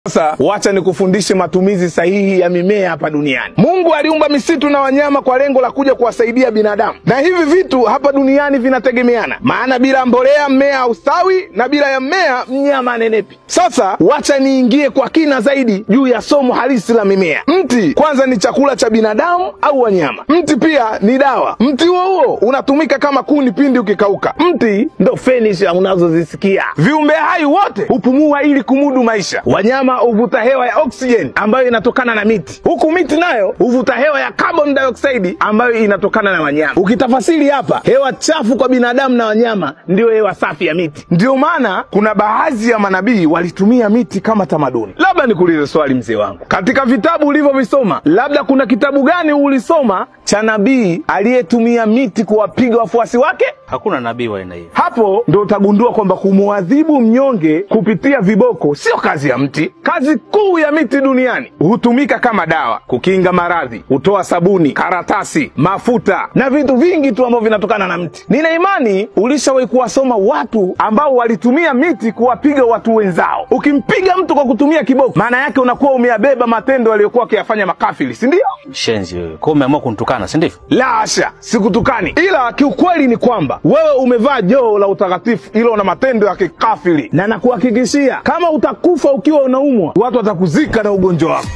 Sasa wacha nikufundishe matumizi sahihi ya mimea hapa duniani. Mungu aliumba misitu na wanyama kwa lengo la kuja kuwasaidia binadamu. Na hivi vitu hapa duniani vinategemeana. Maana bila mbolea mmea haustawi na bila ya mmea mnyama anenepi. Sasa wacha niingie kwa kina zaidi juu ya somo halisi la mimea. Mti kwanza ni chakula cha binadamu au wanyama. Mti pia ni dawa. Mti huo unatumika kama kuni pindi ukikauka. Mti ndo furniture unazozisikia. Viumbe hai wote hupumua ili kumudu maisha. Wanyama huvuta hewa ya oxygen ambayo inatokana na miti, huku miti nayo huvuta hewa ya carbon dioxide ambayo inatokana na wanyama. Ukitafasiri hapa, hewa chafu kwa binadamu na wanyama ndio hewa safi ya miti. Ndio maana kuna baadhi ya manabii walitumia miti kama tamaduni. Labda nikuulize swali mzee wangu, katika vitabu ulivyovisoma, labda kuna kitabu gani ulisoma cha nabii aliyetumia miti kuwapiga wafuasi wake? Hakuna nabii wa aina hiyo. Hapo ndo utagundua kwamba kumuadhibu mnyonge kupitia viboko sio kazi ya mti. Kazi kuu ya miti duniani hutumika kama dawa, kukinga maradhi, hutoa sabuni, karatasi, mafuta na vitu vingi tu ambavyo vinatokana na mti. Nina imani ulishawahi kuwasoma watu ambao walitumia miti kuwapiga watu wenzao. Ukimpiga mtu kwa kutumia kiboko, maana yake unakuwa umeyabeba matendo aliyokuwa akiyafanya makafiri, si ndio? Shenzi wewe. Kwa umeamua kunitukana, si ndivyo? La hasha, sikutukani. Ila kiukweli ni kwamba wewe umevaa joho la utakatifu ilo na matendo ya kikafiri. Na nakuhakikishia kama utakufa ukiwa unaumwa, watu watakuzika na ugonjwa wako.